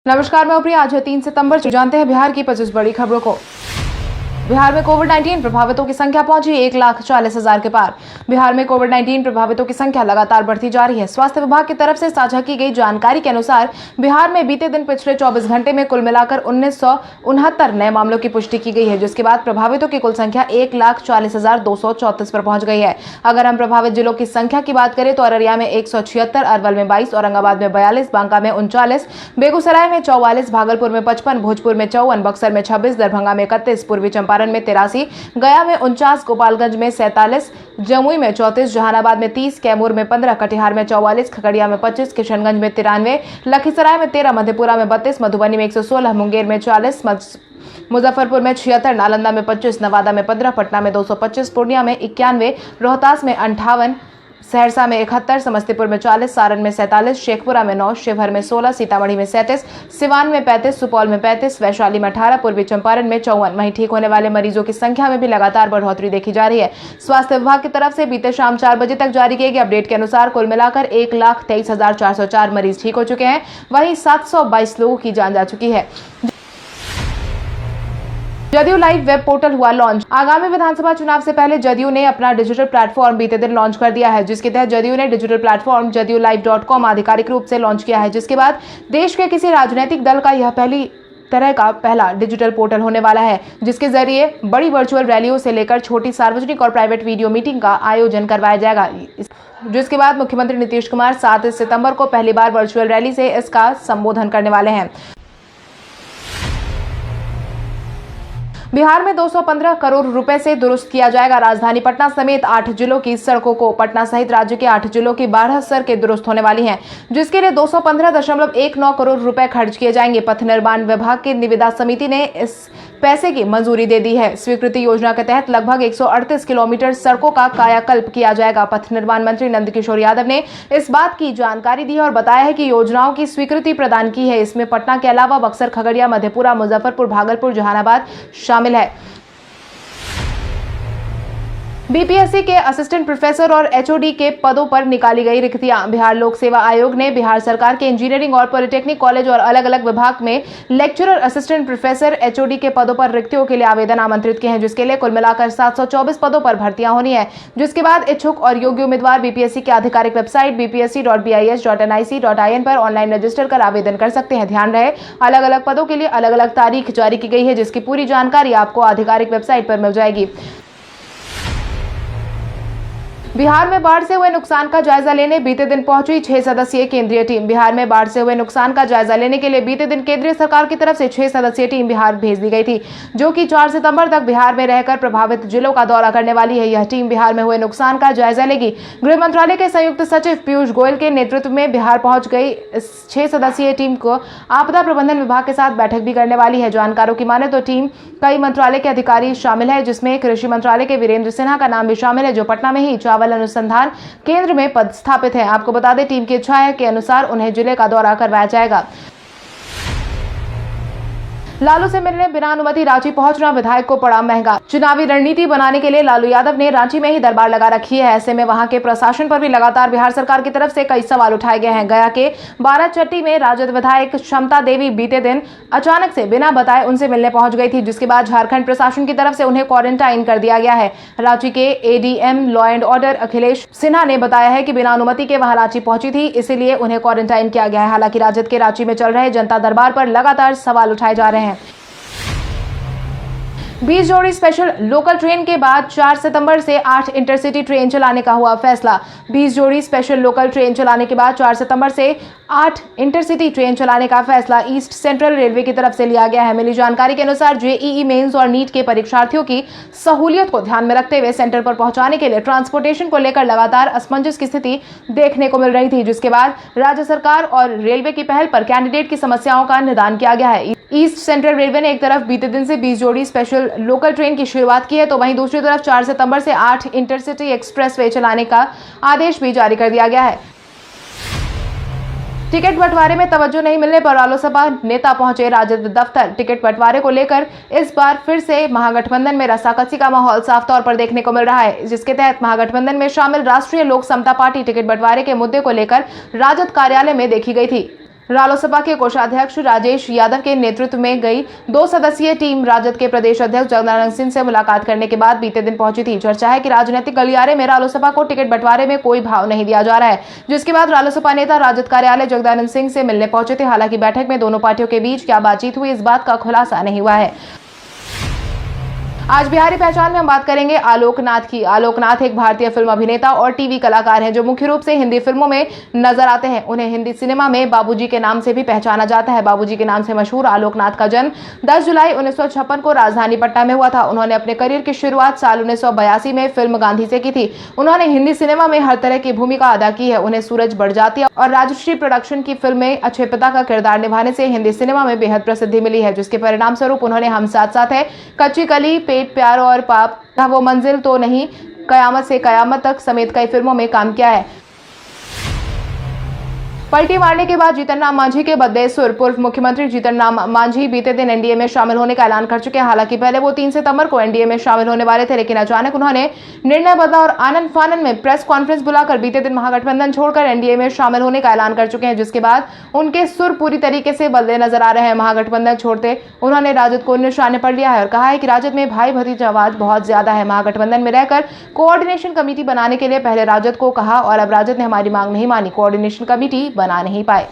नमस्कार, मैं प्रिया। आज है 3 सितंबर। जानते हैं बिहार की 25 बड़ी खबरों को। बिहार में कोविड-19 प्रभावितों की संख्या पहुंची 1,40,000 के पार। बिहार में कोविड-19 प्रभावितों की संख्या लगातार बढ़ती जा रही है। स्वास्थ्य विभाग की तरफ से साझा की गई जानकारी के अनुसार बिहार में बीते दिन पिछले 24 घंटे में कुल मिलाकर 1969 नए मामलों की पुष्टि की गई है, जिसके बाद प्रभावितों की कुल संख्या 1,40,234 पर पहुंच गई है। अगर हम प्रभावित जिलों की संख्या की बात करें तो अररिया में 176, अरवल में 22, औरंगाबाद में 42, बांका में 39, बेगूसराय में 44, भागलपुर में 55, भोजपुर में 54, बक्सर में 26, दरभंगा में 31, पूर्वी चंपारण में 83, गया में 49, गोपालगंज में 47, जमुई में 34, जहानाबाद में 30, कैमूर में 15, कटिहार में 44, खगड़िया में 25, किशनगंज में 93, लखीसराय में 13, मधेपुरा में 32, मधुबनी में 116, मुंगेर में 40, मुजफ्फरपुर में 76, नालंदा में 25, नवादा में 15, पटना में 225, पूर्णिया में 91, रोहतास में 58, सहरसा में 71, समस्तीपुर में 40, सारण में 47, शेखपुरा में 9, शिवहर में 16, सीतामढ़ी में 37, सिवान में 35, सुपौल में 35, वैशाली में 18, पूर्वी चंपारण में 54। वहीं ठीक होने वाले मरीजों की संख्या में भी लगातार बढ़ोतरी देखी जा रही है। स्वास्थ्य विभाग की तरफ से बीते शाम 4 बजे तक जारी किए गए अपडेट के अनुसार कुल मिलाकर 1,23,404 मरीज ठीक हो चुके हैं। वहीं 722 लोगों की जान जा चुकी है। जदयू लाइव वेब पोर्टल हुआ लॉन्च। आगामी विधानसभा चुनाव से पहले जदयू ने अपना डिजिटल प्लेटफॉर्म बीते दिन लॉन्च कर दिया है, जिसके तहत जदयू ने डिजिटल प्लेटफॉर्म jdulive.com आधिकारिक रूप से लॉन्च किया है, जिसके बाद देश के किसी राजनीतिक दल का यह पहला डिजिटल पोर्टल होने वाला है, जिसके जरिए बड़ी वर्चुअल रैलियों से लेकर छोटी सार्वजनिक और प्राइवेट वीडियो मीटिंग का आयोजन करवाया जाएगा, जिसके बाद मुख्यमंत्री नीतीश कुमार 7 सितंबर को पहली बार वर्चुअल रैली से इसका संबोधन करने वाले हैं। बिहार में 215 करोड़ रुपए से दुरुस्त किया जाएगा राजधानी पटना समेत 8 जिलों की सड़कों को। पटना सहित राज्य के 8 जिलों की 12 सड़कें दुरुस्त होने वाली हैं, जिसके लिए 215.19 करोड़ रुपए खर्च किए जाएंगे। पथ निर्माण विभाग की निविदा समिति ने इस पैसे की मंजूरी दे दी है। स्वीकृति योजना के तहत लगभग 138 किलोमीटर सड़कों का कायाकल्प किया जाएगा। पथ निर्माण मंत्री नंदकिशोर यादव ने इस बात की जानकारी दी है और बताया है कि योजनाओं की स्वीकृति प्रदान की है। इसमें पटना के अलावा बक्सर, खगड़िया, मधेपुरा, मुजफ्फरपुर, भागलपुर, जहानाबाद शामिल है। बीपीएससी के असिस्टेंट प्रोफेसर और एचओडी के पदों पर निकाली गई रिक्तियां। बिहार लोक सेवा आयोग ने बिहार सरकार के इंजीनियरिंग और पॉलिटेक्निक कॉलेज और अलग अलग विभाग में लेक्चरर, असिस्टेंट प्रोफेसर, एचओडी के पदों पर रिक्तियों के लिए आवेदन आमंत्रित किए हैं, जिसके लिए कुल मिलाकर 724 पदों पर भर्तियां होनी है। जिसके बाद इच्छुक और योग्य उम्मीदवार बीपीएससी की आधिकारिक वेबसाइट bpsc.bis.nic.in पर ऑनलाइन रजिस्टर कर आवेदन कर सकते हैं। ध्यान रहे, अलग अलग पदों के लिए अलग अलग तारीख जारी की गई है, जिसकी पूरी जानकारी आपको आधिकारिक वेबसाइट पर मिल जाएगी। बिहार में बाढ़ से हुए नुकसान का जायजा लेने बीते दिन पहुंची 6 सदस्यीय केंद्रीय टीम। बिहार में बाढ़ से हुए नुकसान का जायजा लेने के लिए बीते दिन केंद्रीय सरकार की तरफ से 6 सदस्यीय टीम बिहार भेज दी गई थी, जो कि 4 सितंबर तक बिहार में रहकर प्रभावित जिलों का दौरा करने वाली है। यह टीम बिहार में हुए नुकसान का जायजा लेगी। गृह मंत्रालय के संयुक्त सचिव पीयूष गोयल के नेतृत्व में बिहार पहुंच गई इस 6 सदस्यीय टीम को आपदा प्रबंधन विभाग के साथ बैठक भी करने वाली है। जानकारों की माने तो टीम कई मंत्रालय के अधिकारी शामिल है, जिसमें कृषि मंत्रालय के वीरेंद्र सिन्हा का नाम भी शामिल है, जो पटना में ही चावल अनुसंधान केंद्र में पदस्थापित है। आपको बता दें, टीम की इच्छा है के अनुसार उन्हें जिले का दौरा करवाया जाएगा। लालू से मिलने बिना अनुमति रांची पहुंचना विधायक को पड़ा महंगा। चुनावी रणनीति बनाने के लिए लालू यादव ने रांची में ही दरबार लगा रखी है। ऐसे में वहां के प्रशासन पर भी लगातार बिहार सरकार की तरफ से कई सवाल उठाए गए हैं। गया के बाराचट्टी में राजद विधायक क्षमता देवी बीते दिन अचानक से बिना बताए उनसे मिलने पहुंच गई थी, जिसके बाद झारखंड प्रशासन की तरफ से उन्हें क्वारंटाइन कर दिया गया है। रांची के ADM law and order Akhilesh Sinha ने बताया है कि बिना अनुमति के वहां रांची पहुंची थी, इसीलिए उन्हें क्वारंटाइन किया गया है। हालांकि राजद के रांची में चल रहे जनता दरबार पर लगातार सवाल उठाए जा रहे हैं। 20 जोड़ी स्पेशल लोकल ट्रेन के बाद 4 सितंबर से 8 इंटरसिटी ट्रेन चलाने का हुआ फैसला। 20 जोड़ी स्पेशल लोकल ट्रेन चलाने के बाद 4 सितंबर से 8 इंटरसिटी ट्रेन चलाने का फैसला ईस्ट सेंट्रल रेलवे की तरफ से लिया गया है। मिली जानकारी के अनुसार जेईई मेंस और नीट के परीक्षार्थियों की सहूलियत को ध्यान में रखते हुए सेंटर पर पहुंचाने के लिए ट्रांसपोर्टेशन को लेकर लगातार असमंजस की स्थिति देखने को मिल रही थी, जिसके बाद राज्य सरकार और रेलवे की पहल पर कैंडिडेट की समस्याओं का निदान किया गया है। ईस्ट सेंट्रल रेलवे ने एक तरफ बीते दिन से 20 जोड़ी स्पेशल लोकल ट्रेन की शुरुआत की है, तो वहीं दूसरी तरफ 4 सितंबर से 8 इंटरसिटी एक्सप्रेसवे चलाने का आदेश भी जारी कर दिया गया है। टिकट बंटवारे में तवज्जो नहीं मिलने पर रालोसपा नेता पहुंचे राजद दफ्तर। टिकट बंटवारे को लेकर इस बार फिर से महागठबंधन में रस्साकसी का माहौल साफ तौर पर देखने को मिल रहा है, जिसके तहत महागठबंधन में शामिल राष्ट्रीय लोक समता पार्टी टिकट बंटवारे के मुद्दे को लेकर राजद कार्यालय में देखी गई थी। रालोसपा के कोषाध्यक्ष राजेश यादव के नेतृत्व में गई 2 सदस्यीय टीम राजद के प्रदेश अध्यक्ष जगदानंद सिंह से मुलाकात करने के बाद बीते दिन पहुंची थी। चर्चा है कि राजनीतिक गलियारे में रालोसपा को टिकट बंटवारे में कोई भाव नहीं दिया जा रहा है, जिसके बाद रालोसपा नेता राजद कार्यालय जगदानंद सिंह से मिलने पहुंचे थे। हालांकि बैठक में दोनों पार्टियों के बीच क्या बातचीत हुई, इस बात का खुलासा नहीं हुआ है। आज बिहारी पहचान में हम बात करेंगे आलोक नाथ की। आलोक नाथ एक भारतीय फिल्म अभिनेता और टीवी कलाकार हैं जो मुख्य रूप से हिंदी फिल्मों में नजर आते हैं। उन्हें हिंदी सिनेमा में बाबूजी के नाम से भी पहचाना जाता है। बाबूजी के नाम से मशहूर आलोक नाथ का जन्म 10 जुलाई 1956 को राजधानी पटना में हुआ था। उन्होंने अपने करियर की शुरुआत साल 1982 में फिल्म गांधी से की थी। उन्होंने हिंदी सिनेमा में हर तरह की भूमिका अदा की है। उन्हें सूरज बड़जाती और राजश्री प्रोडक्शन की फिल्म में अच्छे पिता का किरदार निभाने से हिंदी सिनेमा में बेहद प्रसिद्धि मिली है, जिसके परिणाम स्वरूप उन्होंने हम साथ साथ है, कच्ची कली, पेट प्यार और पाप, वो मंजिल तो नहीं, कयामत से कयामत तक समेत कई फिल्मों में काम किया है। पलटी मारने के बाद जीतन राम मांझी के बदले सुर। पूर्व मुख्यमंत्री जीतन राम मांझी बीते दिन एनडीए में शामिल होने का ऐलान कर चुके हैं। हालांकि पहले वो 3 सितंबर को एनडीए में शामिल होने वाले थे, लेकिन अचानक उन्होंने निर्णय बदला और आनंद फानन में प्रेस कॉन्फ्रेंस बुलाकर बीते दिन महागठबंधन छोड़कर एनडीए में शामिल होने का ऐलान कर चुके हैं, जिसके बाद उनके सुर पूरी तरीके से बदले नजर आ रहे हैं। महागठबंधन छोड़ते उन्होंने राजद को निशाने पर लिया है और कहा है कि राजद में भाई भतीजावाद बहुत ज्यादा है। महागठबंधन में रहकर कोऑर्डिनेशन कमेटी बनाने के लिए पहले राजद को कहा और अब राजद ने हमारी मांग नहीं मानी, कोऑर्डिनेशन कमेटी बना नहीं पाए।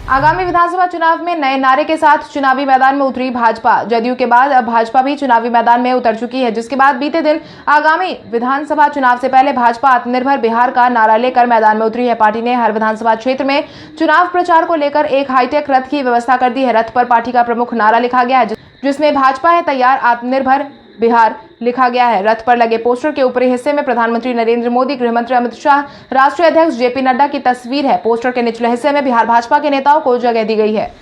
आगामी विधानसभा चुनाव में नए नारे के साथ चुनावी मैदान में उतरी भाजपा। जदयू के बाद अब भाजपा भी चुनावी मैदान में उतर चुकी है, जिसके बाद बीते दिन आगामी विधानसभा चुनाव से पहले भाजपा आत्मनिर्भर बिहार का नारा लेकर मैदान में उतरी है। पार्टी ने हर विधानसभा क्षेत्र में चुनाव प्रचार को लेकर एक हाईटेक रथ की व्यवस्था कर दी है। रथ पर पार्टी का प्रमुख नारा लिखा गया है, जिसमें भाजपा है तैयार, आत्मनिर्भर बिहार लिखा गया है। रथ पर लगे पोस्टर के ऊपरी हिस्से में प्रधानमंत्री नरेंद्र मोदी, गृहमंत्री अमित शाह, राष्ट्रीय अध्यक्ष जेपी नड्डा की तस्वीर है। पोस्टर के निचले हिस्से में बिहार भाजपा के नेताओं को जगह दी गई है।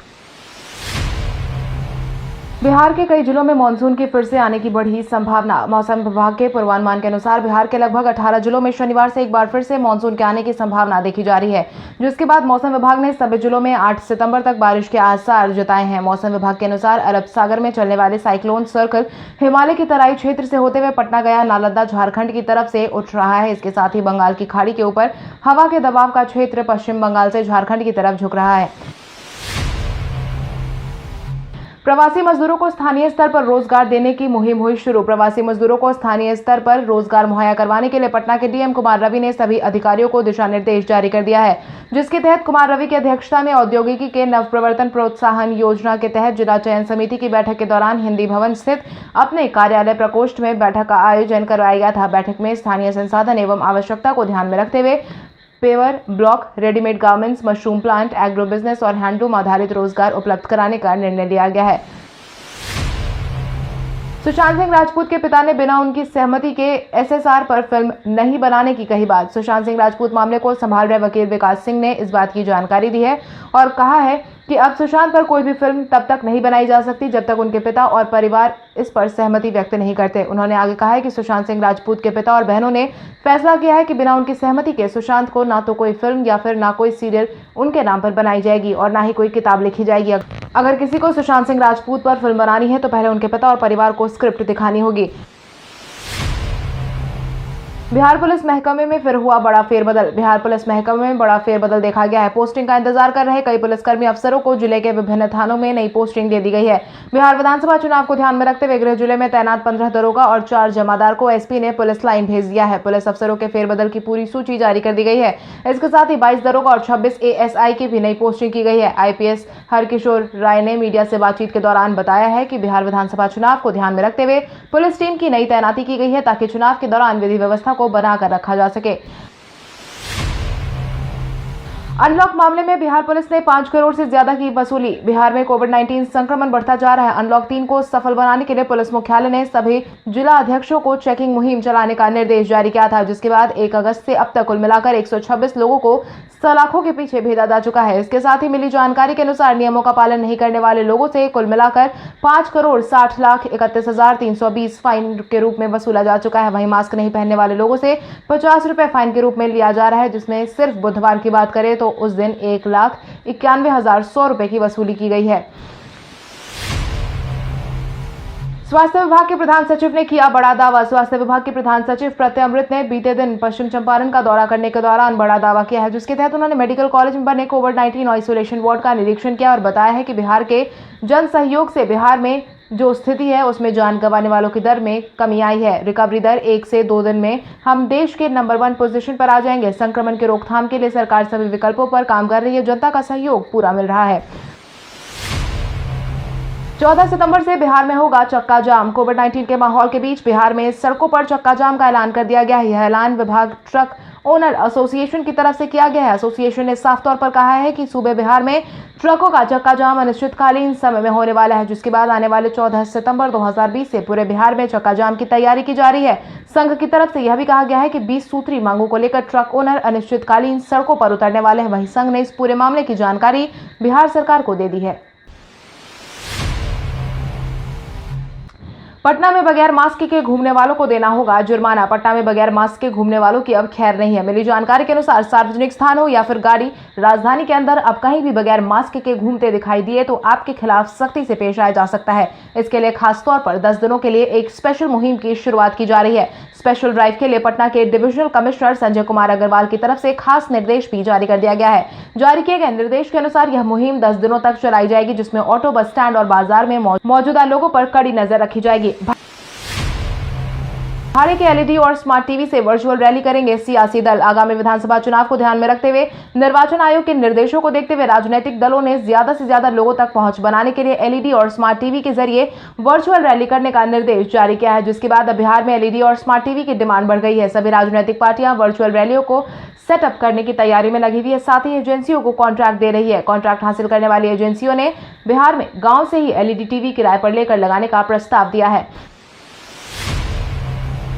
बिहार के कई जिलों में मानसून की फिर से आने की बढ़ी संभावना। मौसम विभाग के पूर्वानुमान के अनुसार बिहार के लगभग 18 जिलों में शनिवार से एक बार फिर से मानसून के आने की संभावना देखी जा रही है, जिसके बाद मौसम विभाग ने सभी जिलों में 8 सितंबर तक बारिश के आसार जताए हैं। मौसम विभाग के अनुसार अरब सागर में चलने वाले साइक्लोन सर्कल हिमालय की तराई क्षेत्र से होते हुए पटना गया नालंदा झारखंड की तरफ से उठ रहा है। इसके साथ ही बंगाल की खाड़ी के ऊपर हवा के दबाव का क्षेत्र पश्चिम बंगाल से झारखंड की तरफ झुक रहा है। प्रवासी मजदूरों को स्थानीय स्तर पर रोजगार देने की मुहिम हुई शुरू। प्रवासी मजदूरों को स्थानीय स्तर पर रोजगार मुहैया करवाने के लिए पटना के डीएम कुमार रवि ने सभी अधिकारियों को दिशा निर्देश जारी कर दिया है, जिसके तहत कुमार रवि की अध्यक्षता में औद्योगिकी के नवप्रवर्तन प्रोत्साहन योजना के तहत जिला चयन समिति की बैठक के दौरान हिंदी भवन स्थित अपने कार्यालय प्रकोष्ठ में बैठक का आयोजन करवाया गया था। बैठक में स्थानीय संसाधन एवं आवश्यकता को ध्यान में रखते हुए paver block, readymade garments, mushroom plant, agro business और हैंडलूम आधारित रोजगार उपलब्ध कराने का निर्णय लिया गया है। सुशांत सिंह राजपूत के पिता ने बिना उनकी सहमति के एसएसआर पर फिल्म नहीं बनाने की कही बात। सुशांत सिंह राजपूत मामले को संभाल रहे वकील विकास सिंह ने इस बात की जानकारी दी है और कहा है कि अब सुशांत पर कोई भी फिल्म तब तक नहीं बनाई जा सकती जब तक उनके पिता और परिवार इस पर सहमति व्यक्त नहीं करते। उन्होंने आगे कहा है कि सुशांत सिंह राजपूत के पिता और बहनों ने फैसला किया है कि बिना उनकी सहमति के सुशांत को ना तो कोई फिल्म या फिर ना कोई सीरियल उनके नाम पर बनाई जाएगी और ना ही कोई किताब लिखी जाएगी। अगर किसी को सुशांत सिंह राजपूत पर फिल्म बनानी है तो पहले उनके पिता और परिवार को स्क्रिप्ट दिखानी होगी। बिहार पुलिस महकमे में फिर हुआ बड़ा फेरबदल। बिहार पुलिस महकमे में बड़ा फेरबदल देखा गया है। पोस्टिंग का इंतजार कर रहे कई पुलिसकर्मी अफसरों को जिले के विभिन्न थानों में नई पोस्टिंग दे दी गई है। बिहार विधानसभा चुनाव को ध्यान में रखते हुए गृह जिले में तैनात 15 दरोगा और 4 जमादार को एसपी ने पुलिस लाइन भेज दिया है। पुलिस अफसरों के फेरबदल की पूरी सूची जारी कर दी गई है। इसके साथ ही 22 दरोगा और 26 एएसआई की भी नई पोस्टिंग की गई है। आईपीएस हरकिशोर राय ने मीडिया से बातचीत के दौरान बताया है कि बिहार विधानसभा चुनाव को ध्यान में रखते हुए पुलिस टीम की नई तैनाती की गई है ताकि चुनाव के दौरान विधि व्यवस्था को बनाकर रखा जा सके। अनलॉक मामले में बिहार पुलिस ने 5 करोड़ से ज्यादा की वसूली। बिहार में कोविड-19 संक्रमण बढ़ता जा रहा है। अनलॉक 3 को सफल बनाने के लिए पुलिस मुख्यालय ने सभी जिला अध्यक्षों को चेकिंग मुहिम चलाने का निर्देश जारी किया था, जिसके बाद 1 अगस्त से अब तक कुल मिलाकर 126 लोगों को सलाखों के पीछे भेजा जा चुका है। इसके साथ ही मिली जानकारी के अनुसार नियमों का पालन नहीं करने वाले लोगों से कुल मिलाकर 5 करोड़ 60 लाख 31,320 फाइन के रूप में वसूला जा चुका है। वहीं मास्क नहीं पहनने वाले लोगों से 50 रुपए फाइन के रूप में लिया जा रहा है, जिसमें सिर्फ बुधवार की बात करें तो उस दिन 1,91,100 रुपए की वसूली की गई है। स्वास्थ्य विभाग के प्रधान सचिव ने किया बड़ा दावा। स्वास्थ्य विभाग के प्रधान सचिव प्रत्यय अमृत ने बीते दिन पश्चिम चंपारण का दौरा करने के दौरान बड़ा दावा किया है, जिसके तहत उन्होंने मेडिकल कॉलेज में बने कोविड-19 आइसोलेशन वार्ड का निरीक्षण किया और बताया है कि बिहार के जन सहयोग से बिहार में जो स्थिति है उसमें जान गंवाने वालों की दर में कमी आई है। रिकवरी दर 1 से 2 दिन में हम देश के नंबर 1 पोजीशन पर आ जाएंगे। संक्रमण के रोकथाम के लिए सरकार सभी विकल्पों पर काम कर रही है। जनता का सहयोग पूरा मिल रहा है। 14 सितंबर से बिहार में होगा चक्का जाम। कोविड-19 के माहौल के बीच बिहार में सड़कों पर चक्का जाम का ऐलान कर दिया गया है। यह ऐलान विभाग ट्रक ओनर एसोसिएशन की तरफ से किया गया है। एसोसिएशन ने साफ तौर पर कहा है कि सूबे बिहार में ट्रकों का चक्का जाम अनिश्चितकालीन समय में होने वाला है, जिसके बाद आने वाले 14 सितंबर 2020 से पूरे बिहार में चक्का जाम की तैयारी की जा रही है। संघ की तरफ से यह भी कहा गया है कि 20 सूत्री मांगों को लेकर ट्रक ओनर अनिश्चितकालीन सड़कों पर उतरने वाले हैं। वहीं संघ ने इस पूरे मामले की जानकारी बिहार सरकार को दे दी है। पटना में बगैर मास्क के घूमने वालों को देना होगा जुर्माना। पटना में बगैर मास्क के घूमने वालों की अब खैर नहीं है। मिली जानकारी के अनुसार सार्वजनिक स्थान हो या फिर गाड़ी, राजधानी के अंदर अब कहीं भी बगैर मास्क के घूमते दिखाई दिए तो आपके खिलाफ सख्ती से पेश आया जा सकता है। इसके लिए खासतौर पर 10 दिनों के लिए एक स्पेशल मुहिम की शुरुआत की जा रही है। स्पेशल ड्राइव के लिए पटना के डिविजनल कमिश्नर संजय कुमार अग्रवाल की तरफ से खास निर्देश भी जारी कर दिया गया है। जारी किए गए निर्देश के अनुसार यह मुहिम 10 दिनों तक चलाई जाएगी, जिसमें ऑटो, बस स्टैंड और बाजार में मौजूदा लोगों पर कड़ी नजर रखी जाएगी। भाड़े के एलईडी और स्मार्ट टीवी से वर्चुअल रैली करेंगे सियासी दल। आगामी विधानसभा चुनाव को ध्यान में रखते हुए निर्वाचन आयोग के निर्देशों को देखते हुए राजनीतिक दलों ने ज्यादा से ज्यादा लोगों तक पहुंच बनाने के लिए एलईडी और स्मार्ट टीवी के जरिए वर्चुअल रैली करने का निर्देश जारी किया है, जिसके बाद अब बिहार में एलईडी और स्मार्ट टीवी की डिमांड बढ़ गई है। सभी राजनीतिक पार्टियां वर्चुअल रैलियों को सेटअप करने की तैयारी में लगी हुई है। साथ ही एजेंसियों को कॉन्ट्रैक्ट दे रही है। कॉन्ट्रैक्ट हासिल करने वाली एजेंसियों ने बिहार में गाँव से ही एलईडी टीवी किराए पर लेकर लगाने का प्रस्ताव दिया है।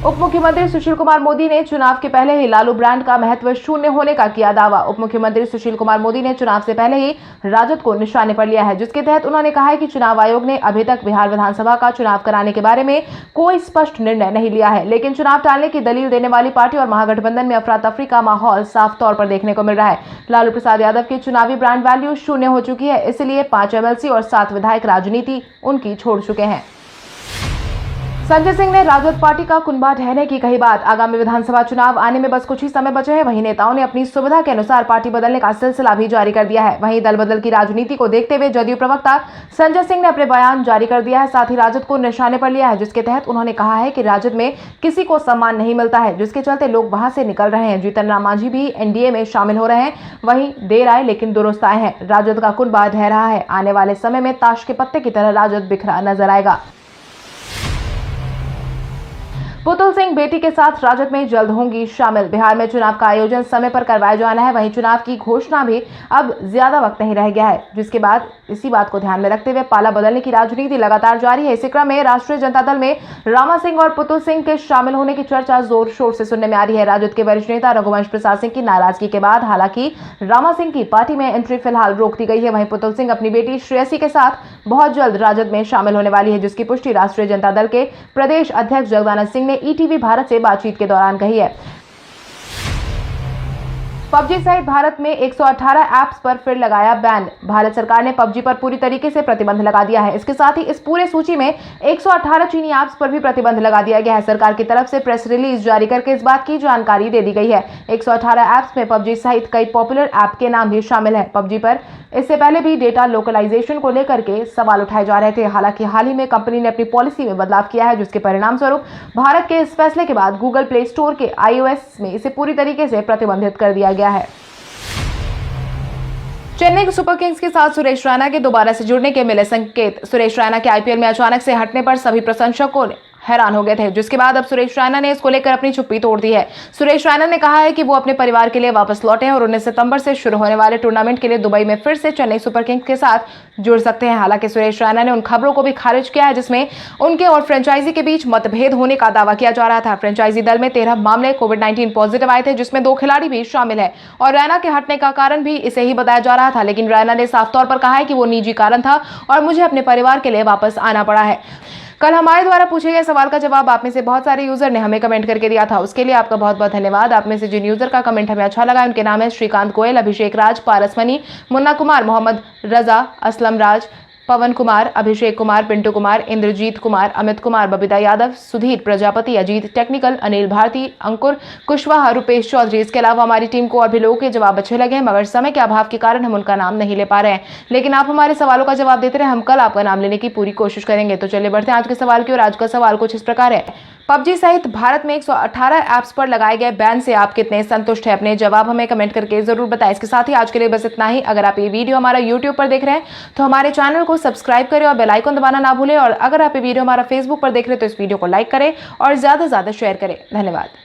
उप मुख्यमंत्री सुशील कुमार मोदी ने चुनाव के पहले ही लालू ब्रांड का महत्व शून्य होने का किया दावा। उप मुख्यमंत्री सुशील कुमार मोदी ने चुनाव से पहले ही राजद को निशाने पर लिया है, जिसके तहत उन्होंने कहा है कि चुनाव आयोग ने अभी तक बिहार विधानसभा का चुनाव कराने के बारे में कोई स्पष्ट निर्णय नहीं लिया है, लेकिन चुनाव टालने की दलील देने वाली पार्टी और महागठबंधन में अफरा तफरी का माहौल साफ तौर पर देखने को मिल रहा है। लालू प्रसाद यादव की चुनावी ब्रांड वैल्यू शून्य हो चुकी है, इसलिए 5 एमएलसी और 7 विधायक राजनीति उनकी छोड़ चुके हैं। संजय सिंह ने राजद पार्टी का कुनबा ढहने की कही बात। आगामी विधानसभा चुनाव आने में बस कुछ ही समय बचे हैं। वहीं नेताओं ने अपनी सुविधा के अनुसार पार्टी बदलने का सिलसिला भी जारी कर दिया है। वहीं दल बदल की राजनीति को देखते हुए जदयू प्रवक्ता संजय सिंह ने अपने बयान जारी कर दिया है, साथ ही राजद को निशाने पर लिया है, जिसके तहत उन्होंने कहा है कि राजद में किसी को सम्मान नहीं मिलता है, जिसके चलते लोग वहां से निकल रहे हैं। जीतन राम मांझी भी एनडीए में शामिल हो रहे हैं। वहीं देर आए लेकिन दुरुस्त आए हैं। राजद का कुनबा ढह रहा है। आने वाले समय में ताश के पत्ते की तरह राजद बिखरा नजर आएगा। पुतुल सिंह बेटी के साथ राजद में जल्द होंगी शामिल। बिहार में चुनाव का आयोजन समय पर करवाया जाना है। वहीं चुनाव की घोषणा भी अब ज्यादा वक्त नहीं रह गया है, जिसके बाद इसी बात को ध्यान में रखते हुए पाला बदलने की राजनीति लगातार जारी है। इसी क्रम में राष्ट्रीय जनता दल में रामा सिंह और पुतुल सिंह के शामिल होने की चर्चा जोर शोर से सुनने में आ रही है। राजद के वरिष्ठ नेता रघुवंश प्रसाद सिंह की नाराजगी के बाद हालांकि रामा सिंह की पार्टी में एंट्री फिलहाल रोक दी गई है। वहीं पुतुल सिंह अपनी बेटी श्रेयसी के साथ बहुत जल्द राजद में शामिल होने वाली है, जिसकी पुष्टि राष्ट्रीय जनता दल के प्रदेश अध्यक्ष जगदानंद सिंह ने ईटीवी भारत से बातचीत के दौरान कही है। पबजी सहित भारत में 118 ऐप्स पर फिर लगाया बैन। भारत सरकार ने पबजी पर पूरी तरीके से प्रतिबंध लगा दिया है। इसके साथ ही इस पूरे सूची में 118 चीनी ऐप्स पर भी प्रतिबंध लगा दिया गया है। सरकार की तरफ से प्रेस रिलीज जारी करके इस बात की जानकारी दे दी गई है। 118 ऐप्स में पबजी सहित कई पॉपुलर ऐप के नाम भी शामिल है। पबजी पर इससे पहले भी डेटा लोकलाइजेशन को लेकर के सवाल उठाए जा रहे थे। हालांकि हाल ही में कंपनी ने अपनी पॉलिसी में बदलाव किया है, जिसके परिणाम स्वरूप भारत के इस फैसले के बाद गूगल प्ले स्टोर के iOS में इसे पूरी तरीके से प्रतिबंधित कर दिया गया है। चेन्नई सुपर किंग्स के साथ सुरेश रैना के दोबारा से जुड़ने के मिले संकेत। सुरेश रैना के आईपीएल में अचानक से हटने पर सभी प्रशंसकों ने हैरान हो गए थे, जिसके बाद अब सुरेश रैना ने इसको लेकर अपनी चुप्पी तोड़ दी है। सुरेश रैना ने कहा है कि वो अपने परिवार के लिए वापस लौटे हैं और 19 सितंबर से शुरू होने वाले टूर्नामेंट के लिए दुबई में फिर से चेन्नई सुपर किंग्स के साथ जुड़ सकते हैं। हालांकि सुरेश रैना ने उन खबरों को भी खारिज किया है जिसमें उनके और फ्रेंचाइजी के बीच मतभेद होने का दावा किया जा रहा था। फ्रेंचाइजी दल में 13 मामले कोविड-19 पॉजिटिव आए थे, जिसमें 2 खिलाड़ी भी शामिल है और रैना के हटने का कारण भी इसे ही बताया जा रहा था। लेकिन रैना ने साफ तौर पर कहा है कि वो निजी कारण था और मुझे अपने परिवार के लिए वापस आना पड़ा है। कल हमारे द्वारा पूछे गए सवाल का जवाब आप में से बहुत सारे यूजर ने हमें कमेंट करके दिया था, उसके लिए आपका बहुत बहुत धन्यवाद। आप में से जिन यूजर का कमेंट हमें अच्छा लगा उनके नाम है श्रीकांत गोयल, अभिषेक राज, पारस मनी, मुन्ना कुमार, मोहम्मद रजा, असलम राज, पवन कुमार, अभिषेक कुमार, पिंटू कुमार, इंद्रजीत कुमार, अमित कुमार, बबीता यादव, सुधीर प्रजापति, अजीत टेक्निकल, अनिल भारती, अंकुर कुशवाहा, रुपेश चौधरी। इसके अलावा हमारी टीम को और भी लोगों के जवाब अच्छे लगे, मगर समय के अभाव के कारण हम उनका नाम नहीं ले पा रहे हैं। लेकिन आप हमारे सवालों का जवाब देते रहे, हम कल आपका नाम लेने की पूरी कोशिश करेंगे। तो चलिए बढ़ते हैं आज के सवाल की ओर। आज का सवाल कुछ इस प्रकार है, पबजी सहित भारत में 118 ऐप्स पर लगाए गए बैन से आप कितने संतुष्ट हैं? अपने जवाब हमें कमेंट करके जरूर बताएं। इसके साथ ही आज के लिए बस इतना ही। अगर आप ये वीडियो हमारा यूट्यूब पर देख रहे हैं तो हमारे चैनल को सब्सक्राइब करें और बेल आइकन दबाना ना भूलें। और अगर आप ये वीडियो हमारा फेसबुक पर देख रहे हैं तो इस वीडियो को लाइक करें और ज्यादा से ज्यादा शेयर करें। धन्यवाद।